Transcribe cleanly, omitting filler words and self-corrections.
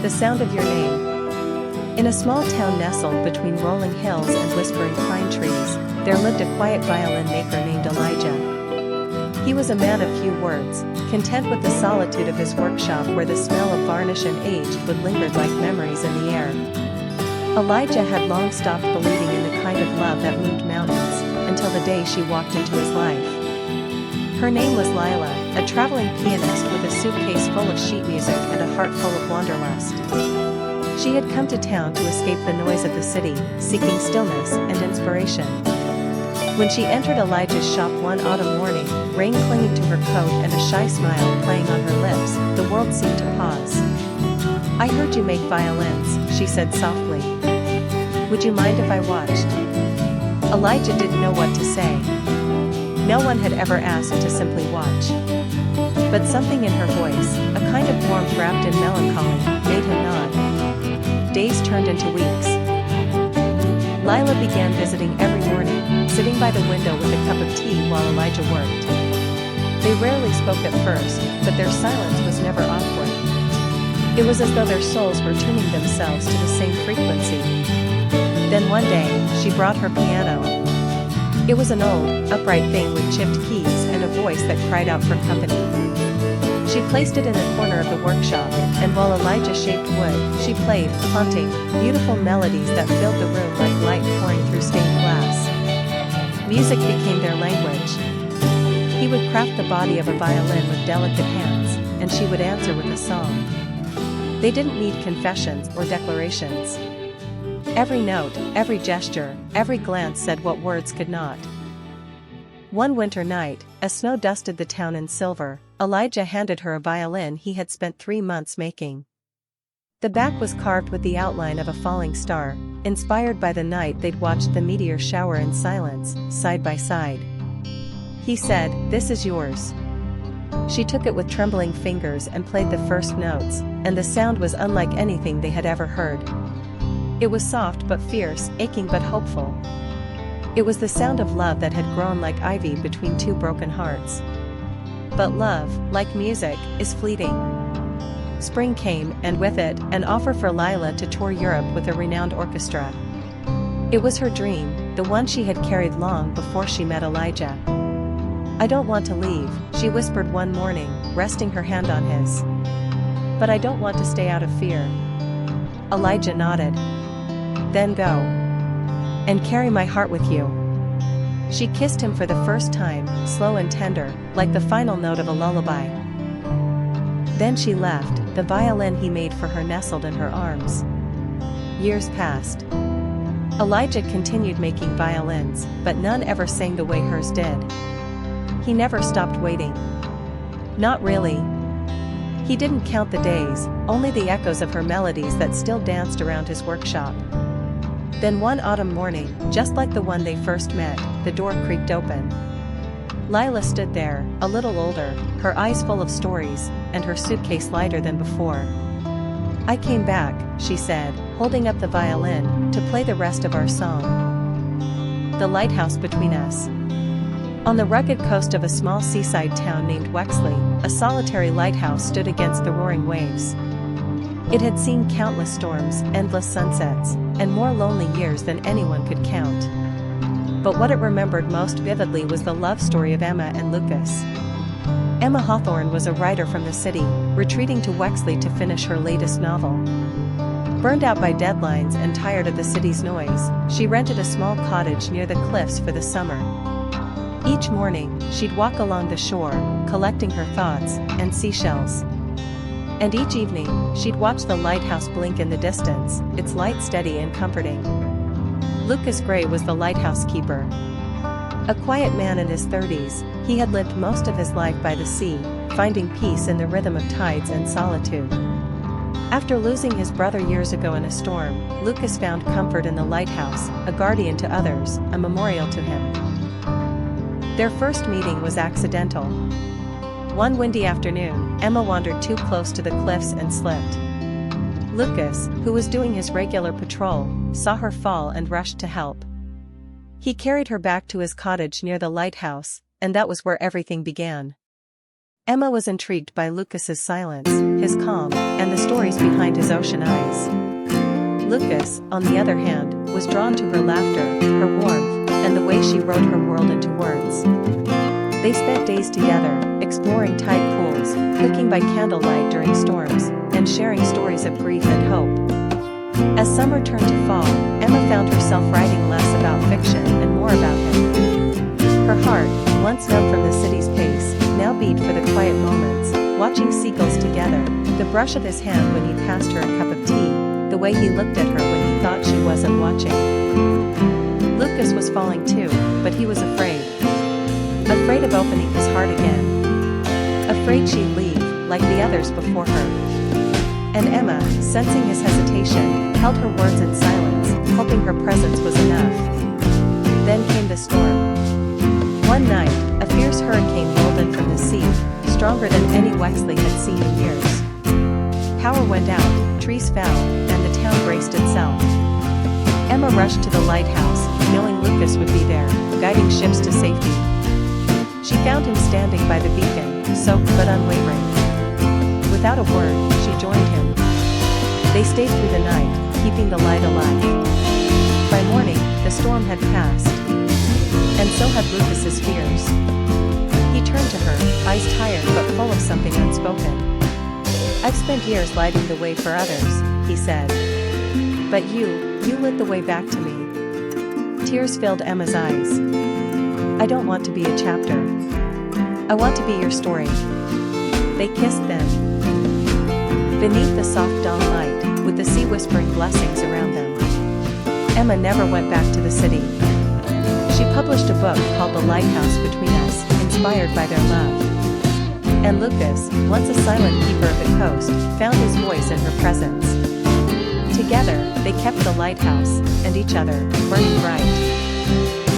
The sound of your name. In a small town nestled between rolling hills and whispering pine trees, there lived a quiet violin maker named Elijah. He was a man of few words, content with the solitude of his workshop where the smell of varnish and age would linger like memories in the air. Elijah had long stopped believing in the kind of love that moved mountains, until the day she walked into his life. Her name was Lila, a traveling pianist with a suitcase full of sheet music and a heart full of wanderlust. She had come to town to escape the noise of the city, seeking stillness and inspiration. When she entered Elijah's shop one autumn morning, rain clinging to her coat and a shy smile playing on her lips, the world seemed to pause. "I heard you make violins," she said softly. "Would you mind if I watched?" Elijah didn't know what to say. No one had ever asked to simply watch. But something in her voice, a kind of warmth wrapped in melancholy, made him nod. Days turned into weeks. Lila began visiting every morning, sitting by the window with a cup of tea while Elijah worked. They rarely spoke at first, but their silence was never awkward. It was as though their souls were tuning themselves to the same frequency. Then one day, she brought her piano. It was an old, upright thing with chipped keys and a voice that cried out for company. She placed it in the corner of the workshop, and while Elijah shaped wood, she played, haunting, beautiful melodies that filled the room like light pouring through stained glass. Music became their language. He would craft the body of a violin with delicate hands, and she would answer with a song. They didn't need confessions or declarations. Every note, every gesture, every glance said what words could not. One winter night, as snow dusted the town in silver, Elijah handed her a violin he had spent 3 months making. The back was carved with the outline of a falling star, inspired by the night they'd watched the meteor shower in silence, side by side. He said, "This is yours." She took it with trembling fingers and played the first notes, and the sound was unlike anything they had ever heard. It was soft but fierce, aching but hopeful. It was the sound of love that had grown like ivy between two broken hearts. But love, like music, is fleeting. Spring came, and with it, an offer for Lila to tour Europe with a renowned orchestra. It was her dream, the one she had carried long before she met Elijah. "I don't want to leave," she whispered one morning, resting her hand on his. "But I don't want to stay out of fear." Elijah nodded. "Then go. And carry my heart with you." She kissed him for the first time, slow and tender, like the final note of a lullaby. Then she left, the violin he made for her nestled in her arms. Years passed. Elijah continued making violins, but none ever sang the way hers did. He never stopped waiting. Not really. He didn't count the days, only the echoes of her melodies that still danced around his workshop. Then one autumn morning, just like the one they first met, the door creaked open. Lila stood there, a little older, her eyes full of stories, and her suitcase lighter than before. "I came back," she said, holding up the violin, "to play the rest of our song. The lighthouse between us." On the rugged coast of a small seaside town named Wexley, a solitary lighthouse stood against the roaring waves. It had seen countless storms, endless sunsets, and more lonely years than anyone could count. But what it remembered most vividly was the love story of Emma and Lucas. Emma Hawthorne was a writer from the city, retreating to Wexley to finish her latest novel. Burned out by deadlines and tired of the city's noise, she rented a small cottage near the cliffs for the summer. Each morning, she'd walk along the shore, collecting her thoughts and seashells. And each evening, she'd watch the lighthouse blink in the distance, its light steady and comforting. Lucas Gray was the lighthouse keeper. A quiet man in his 30s, he had lived most of his life by the sea, finding peace in the rhythm of tides and solitude. After losing his brother years ago in a storm, Lucas found comfort in the lighthouse, a guardian to others, a memorial to him. Their first meeting was accidental. One windy afternoon, Emma wandered too close to the cliffs and slipped. Lucas, who was doing his regular patrol, saw her fall and rushed to help. He carried her back to his cottage near the lighthouse, and that was where everything began. Emma was intrigued by Lucas's silence, his calm, and the stories behind his ocean eyes. Lucas, on the other hand, was drawn to her laughter, her warmth, and the way she wrote her world into words. They spent days together, exploring tide pools, cooking by candlelight during storms, and sharing stories of grief and hope. As summer turned to fall, Emma found herself writing less about fiction and more about him. Her heart, once numb from the city's pace, now beat for the quiet moments, watching seagulls together, the brush of his hand when he passed her a cup of tea, the way he looked at her when he thought she wasn't watching. Lucas was falling too, but he was afraid. Afraid of opening his heart again. Afraid she'd leave, like the others before her. And Emma, sensing his hesitation, held her words in silence, hoping her presence was enough. Then came the storm. One night, a fierce hurricane rolled in from the sea, stronger than any Wexley had seen in years. Power went out, trees fell, and the town braced itself. Emma rushed to the lighthouse, knowing Lucas would be there, guiding ships to safety. She found him standing by the beacon, soaked but unwavering. Without a word, she joined him. They stayed through the night, keeping the light alive. By morning, the storm had passed. And so had Lucas's fears. He turned to her, eyes tired but full of something unspoken. I've spent years lighting the way for others, he said. But you lit the way back to me. Tears filled Emma's eyes. I don't want to be a chapter. I want to be your story. They kissed then. Beneath the soft dawn light, with the sea whispering blessings around them. Emma never went back to the city. She published a book called The Lighthouse Between Us, inspired by their love. And Lucas, once a silent keeper of the coast, found his voice in her presence. Together, they kept the lighthouse, and each other, burning bright.